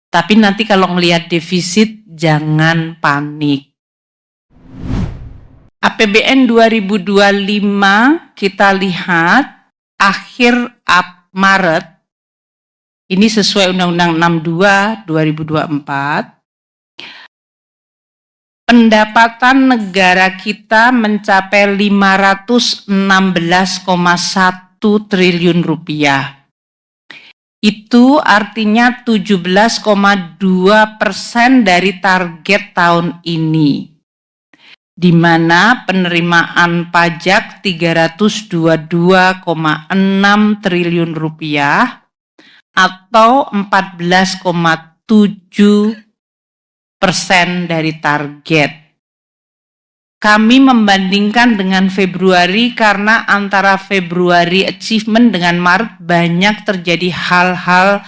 Tapi nanti kalau ngelihat defisit jangan panik. APBN 2025 kita lihat akhir Maret, ini sesuai Undang-Undang 62 2024, pendapatan negara kita mencapai 516,1 triliun rupiah. Itu artinya 17,2% dari target tahun ini, di mana penerimaan pajak 322,6 triliun rupiah atau 14,7% dari target. Kami membandingkan dengan Februari karena antara Februari achievement dengan Maret banyak terjadi hal-hal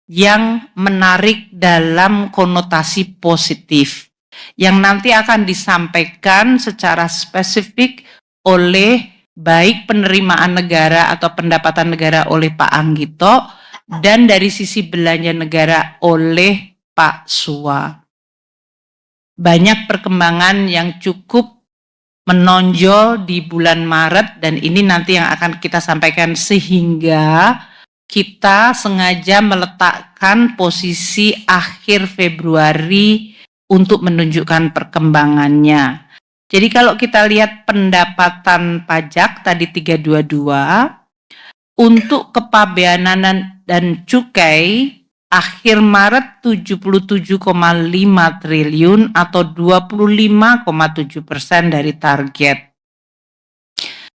yang menarik dalam konotasi positif yang nanti akan disampaikan secara spesifik oleh baik penerimaan negara atau pendapatan negara oleh Pak Anggito dan dari sisi belanja negara oleh Pak Suwa. Banyak perkembangan yang cukup menonjol di bulan Maret dan ini nanti yang akan kita sampaikan, sehingga kita sengaja meletakkan posisi akhir Februari untuk menunjukkan perkembangannya. Jadi kalau kita lihat pendapatan pajak tadi 322, untuk kepabeanan dan cukai akhir Maret 77,5 triliun atau 25,7% dari target.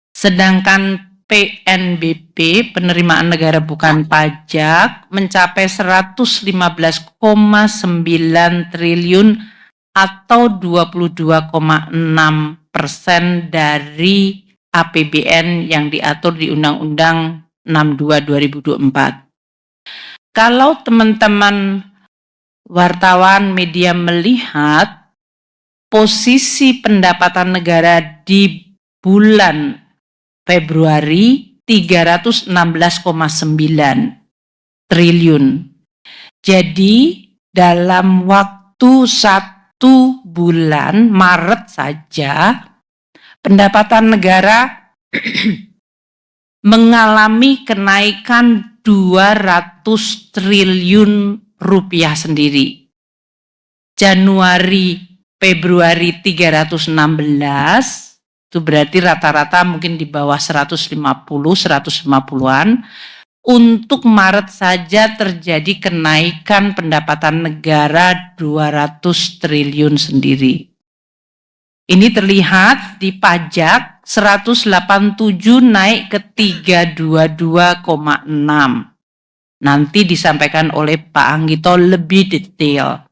Sedangkan PNBP, penerimaan negara bukan pajak, mencapai 115,9 triliun atau 22,6% dari APBN yang diatur di Undang-Undang 62 2024. Kalau teman-teman wartawan media melihat posisi pendapatan negara di bulan Februari 316,9 triliun. Jadi dalam waktu 1 bulan Maret saja pendapatan negara mengalami kenaikan 200 triliun rupiah sendiri. Januari, Februari 316, itu berarti rata-rata mungkin di bawah 150-150-an. Untuk Maret saja terjadi kenaikan pendapatan negara 200 triliun sendiri. Ini terlihat di pajak 187 naik ke 322,6. Nanti disampaikan oleh Pak Anggito lebih detail.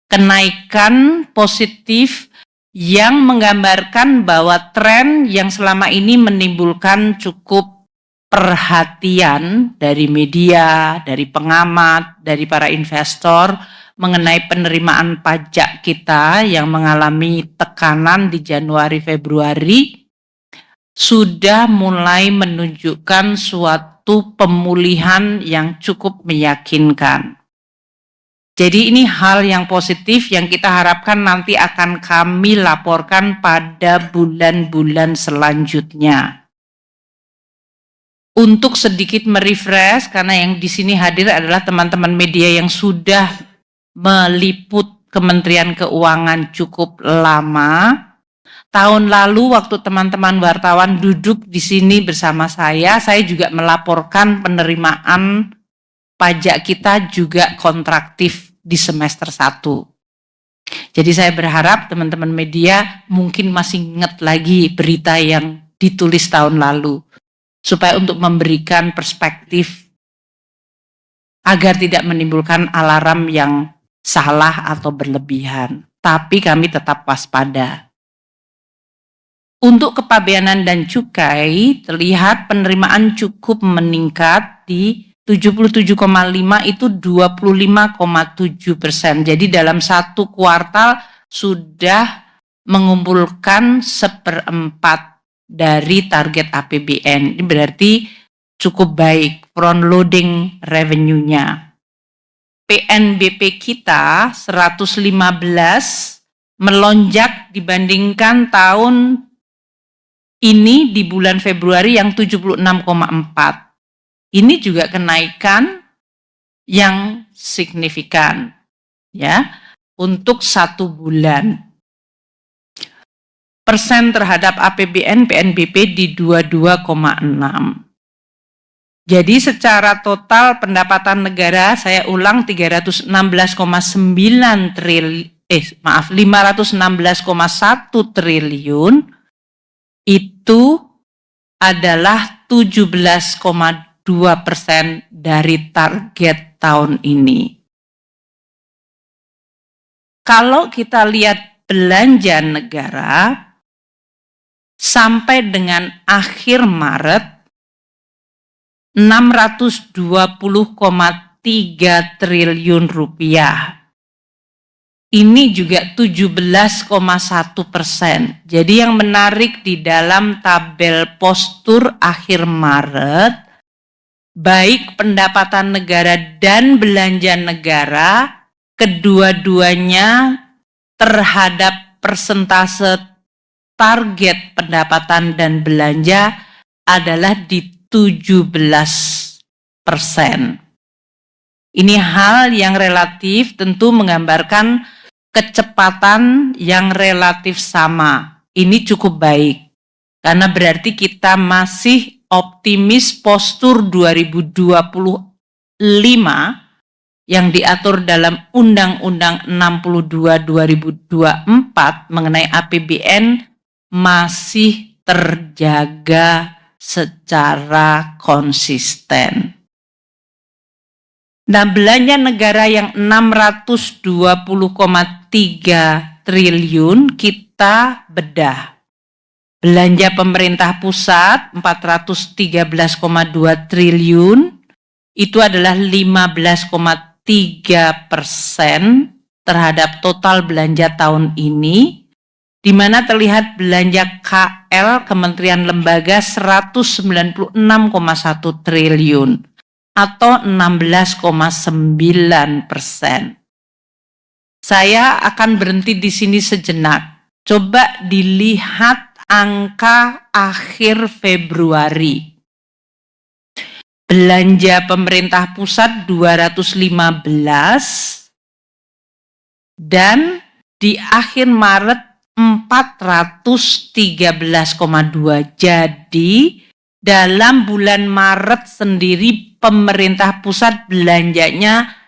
Kenaikan positif yang menggambarkan bahwa tren yang selama ini menimbulkan cukup perhatian dari media, dari pengamat, dari para investor mengenai penerimaan pajak kita yang mengalami tekanan di Januari Februari sudah mulai menunjukkan suatu pemulihan yang cukup meyakinkan. Jadi ini hal yang positif yang kita harapkan nanti akan kami laporkan pada bulan-bulan selanjutnya. Untuk sedikit merefresh, karena yang di sini hadir adalah teman-teman media yang sudah meliput Kementerian Keuangan cukup lama. Tahun lalu waktu teman-teman wartawan duduk di sini bersama saya juga melaporkan penerimaan pajak kita juga kontraktif di semester 1. Jadi saya berharap teman-teman media mungkin masih ingat lagi berita yang ditulis tahun lalu, supaya untuk memberikan perspektif agar tidak menimbulkan alarm yang salah atau berlebihan. Tapi kami tetap waspada. Untuk kepabeanan dan cukai, terlihat penerimaan cukup meningkat di 77,5 itu 25,7%. Jadi dalam satu kuartal sudah mengumpulkan 1/4 dari target APBN. Ini berarti cukup baik front loading revenue-nya. PNBP kita 115 melonjak dibandingkan tahun ini di bulan Februari yang 76,4. Ini juga kenaikan yang signifikan ya untuk 1 bulan. Persen terhadap APBN PNBP di 22,6. Jadi secara total pendapatan negara, saya ulang 516,1 triliun itu adalah 17,2% dari target tahun ini. Kalau kita lihat belanja negara sampai dengan akhir Maret 620,3 triliun rupiah. Ini juga 17,1%. Jadi yang menarik di dalam tabel postur akhir Maret, baik pendapatan negara dan belanja negara, kedua-duanya terhadap persentase target pendapatan dan belanja adalah di 17%. Ini hal yang relatif tentu menggambarkan kecepatan yang relatif sama. Ini cukup baik karena berarti kita masih optimis postur 2025 yang diatur dalam Undang-Undang 62 2024 mengenai APBN masih terjaga secara konsisten. Nah, belanja negara yang 620,3 triliun kita bedah. Belanja pemerintah pusat 413,2 triliun itu adalah 15,3% terhadap total belanja tahun ini, di mana terlihat belanja KL Kementerian Lembaga 196,1 triliun atau 16,9%. Saya akan berhenti di sini sejenak. Coba dilihat angka akhir Februari. Belanja pemerintah pusat 215 dan di akhir Maret 413,2. Jadi dalam bulan Maret sendiri pemerintah pusat belanjanya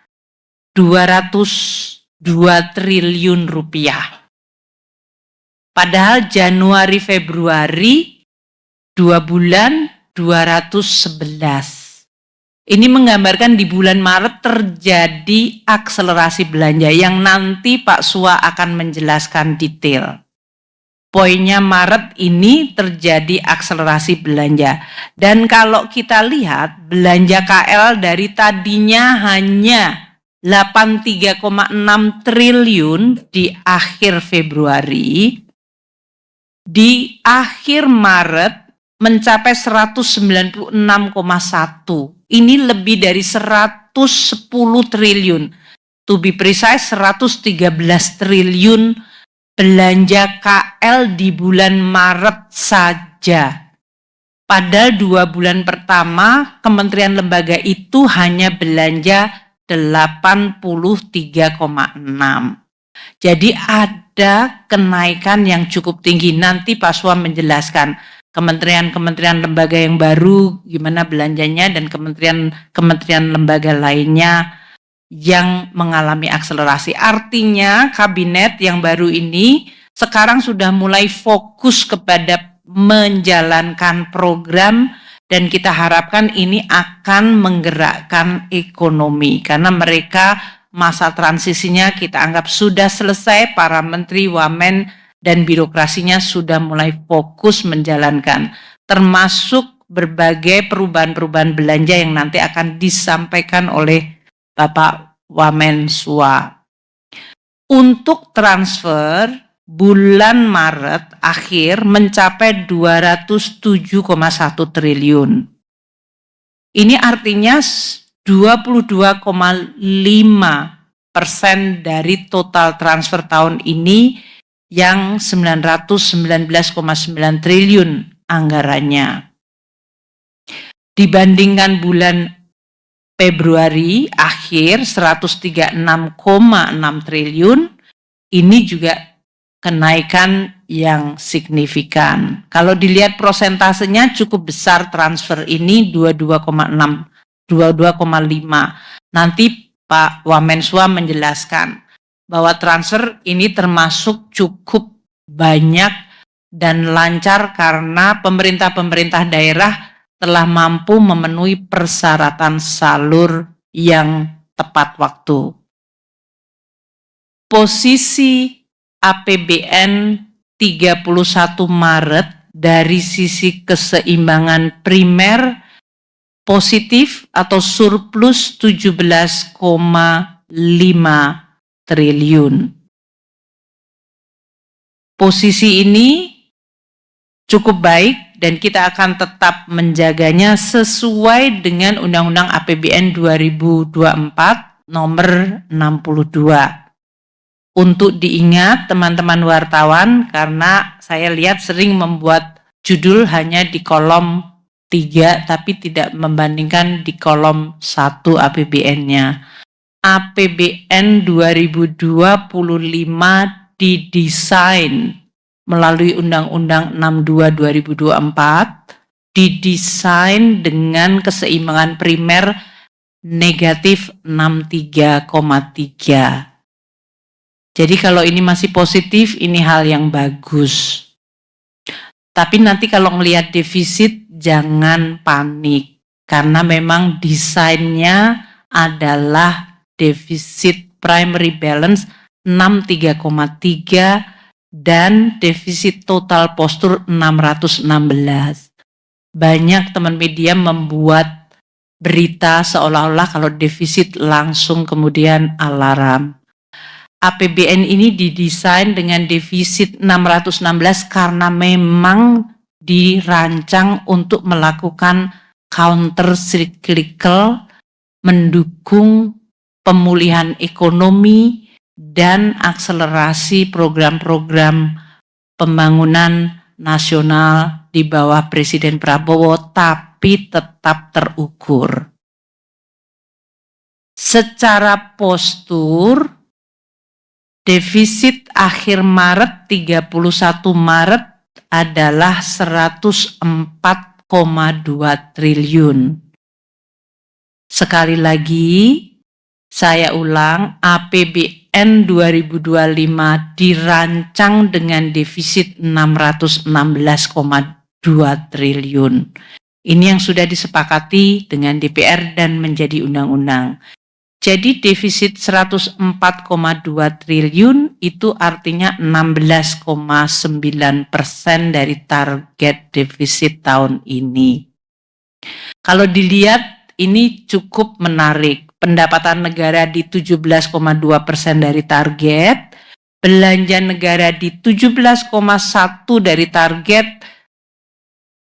202 triliun rupiah. Padahal Januari Februari 2 bulan 211. Ini menggambarkan di bulan Maret terjadi akselerasi belanja yang nanti Pak Sua akan menjelaskan detail. Poinnya Maret ini terjadi akselerasi belanja. Dan kalau kita lihat belanja KL dari tadinya hanya 83,6 triliun di akhir Februari, di akhir Maret mencapai 196,1. Ini lebih dari 110 triliun. To be precise 113 triliun belanja KL di bulan Maret saja. Padahal 2 bulan pertama kementerian lembaga itu hanya belanja 83,6. Jadi ada kenaikan yang cukup tinggi. Nanti Pak Suam menjelaskan kementerian-kementerian lembaga yang baru gimana belanjanya dan kementerian lembaga lainnya yang mengalami akselerasi. Artinya kabinet yang baru ini sekarang sudah mulai fokus kepada menjalankan program dan kita harapkan ini akan menggerakkan ekonomi karena mereka masa transisinya kita anggap sudah selesai, para menteri, wamen dan birokrasinya sudah mulai fokus menjalankan, termasuk berbagai perubahan-perubahan belanja yang nanti akan disampaikan oleh Bapak Wamensua. Untuk transfer bulan Maret akhir mencapai 207,1 triliun. Ini artinya 22,5% dari total transfer tahun ini yang 919,9 triliun anggarannya. Dibandingkan bulan Februari akhir 136,6 triliun, ini juga kenaikan yang signifikan. Kalau dilihat prosentasenya cukup besar transfer ini 22,6, 22,5. Nanti Pak Wamenswa menjelaskan bahwa transfer ini termasuk cukup banyak dan lancar karena pemerintah-pemerintah daerah telah mampu memenuhi persyaratan salur yang tepat waktu. Posisi APBN 31 Maret dari sisi keseimbangan primer positif atau surplus 17,5 triliun. Posisi ini cukup baik dan kita akan tetap menjaganya sesuai dengan Undang-Undang APBN 2024 nomor 62. Untuk diingat teman-teman wartawan, karena saya lihat sering membuat judul hanya di kolom 3 tapi tidak membandingkan di kolom 1 APBN-nya. APBN 2025 didesain melalui Undang-Undang 62 2024, didesain dengan keseimbangan primer negatif 63,3. Jadi kalau ini masih positif, ini hal yang bagus. Tapi nanti kalau melihat defisit, jangan panik. Karena memang desainnya adalah defisit primary balance 63,3 dan defisit total postur 616. Banyak teman media membuat berita seolah-olah kalau defisit langsung kemudian alarm. APBN ini didesain dengan defisit 616 karena memang dirancang untuk melakukan counter cyclical, mendukung pemulihan ekonomi dan akselerasi program-program pembangunan nasional di bawah Presiden Prabowo, tapi tetap terukur. Secara postur, defisit akhir Maret 31 Maret adalah 104,2 triliun. Sekali lagi, saya ulang, APBN 2025 dirancang dengan defisit 616,2 triliun. Ini yang sudah disepakati dengan DPR dan menjadi undang-undang. Jadi defisit 104,2 triliun itu artinya 16,9% dari target defisit tahun ini. Kalau dilihat ini cukup menarik. Pendapatan negara di 17,2% dari target, belanja negara di 17,1% dari target,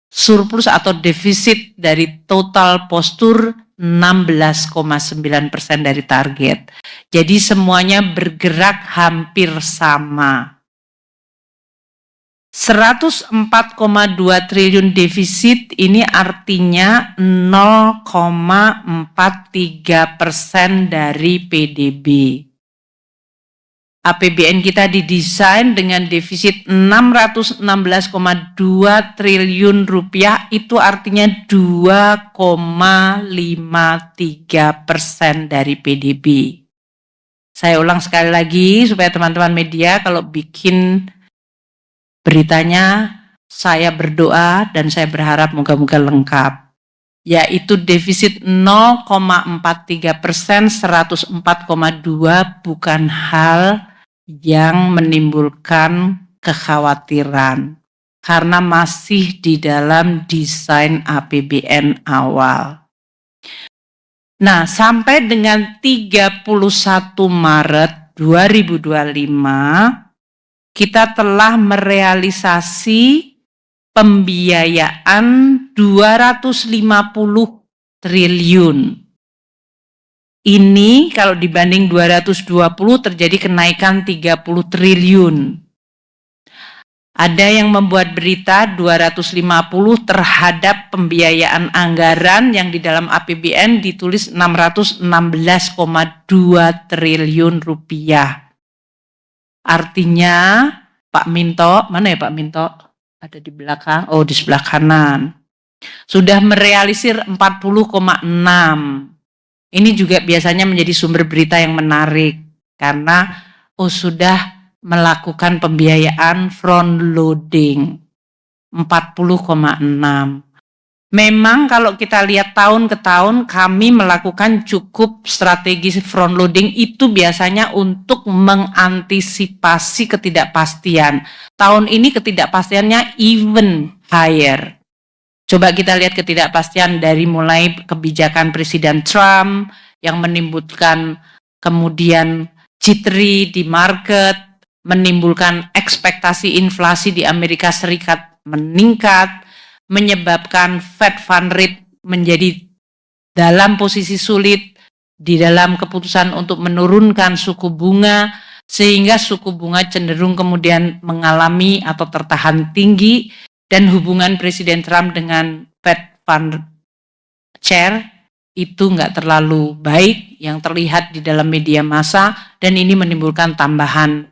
surplus atau defisit dari total postur 16,9% dari target. Jadi semuanya bergerak hampir sama. 104,2 triliun defisit ini artinya 0,43% dari PDB. APBN kita didesain dengan defisit 616,2 triliun rupiah, itu artinya 2,53% dari PDB. Saya ulang sekali lagi supaya teman-teman media kalau bikin beritanya, saya berdoa dan saya berharap moga-moga lengkap. Yaitu defisit 0,43%, 104,2 bukan hal yang menimbulkan kekhawatiran karena masih di dalam desain APBN awal. Nah, sampai dengan 31 Maret 2025 kita telah merealisasi pembiayaan 250 triliun. Ini kalau dibanding 220 terjadi kenaikan 30 triliun. Ada yang membuat berita 250 terhadap pembiayaan anggaran yang di dalam APBN ditulis 616,2 triliun rupiah. Artinya Pak Minto, mana ya Pak Minto? Ada di belakang, oh di sebelah kanan. Sudah merealisir 40,6. Ini juga biasanya menjadi sumber berita yang menarik karena sudah melakukan pembiayaan front loading 40,6. Memang kalau kita lihat tahun ke tahun kami melakukan cukup strategi front loading itu biasanya untuk mengantisipasi ketidakpastian. Tahun ini ketidakpastiannya even higher. Coba kita lihat ketidakpastian dari mulai kebijakan Presiden Trump yang menimbulkan kemudian jittery di market, menimbulkan ekspektasi inflasi di Amerika Serikat meningkat, menyebabkan Fed Fund Rate menjadi dalam posisi sulit di dalam keputusan untuk menurunkan suku bunga, sehingga suku bunga cenderung kemudian mengalami atau tertahan tinggi, dan hubungan Presiden Trump dengan Fed Fund Chair itu nggak terlalu baik yang terlihat di dalam media massa, dan ini menimbulkan tambahan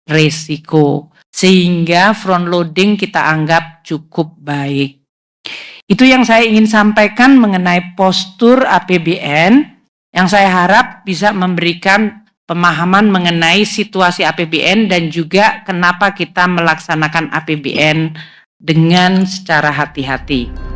resiko. Sehingga front loading kita anggap cukup baik. Itu yang saya ingin sampaikan mengenai postur APBN, yang saya harap bisa memberikan pemahaman mengenai situasi APBN dan juga kenapa kita melaksanakan APBN dengan secara hati-hati.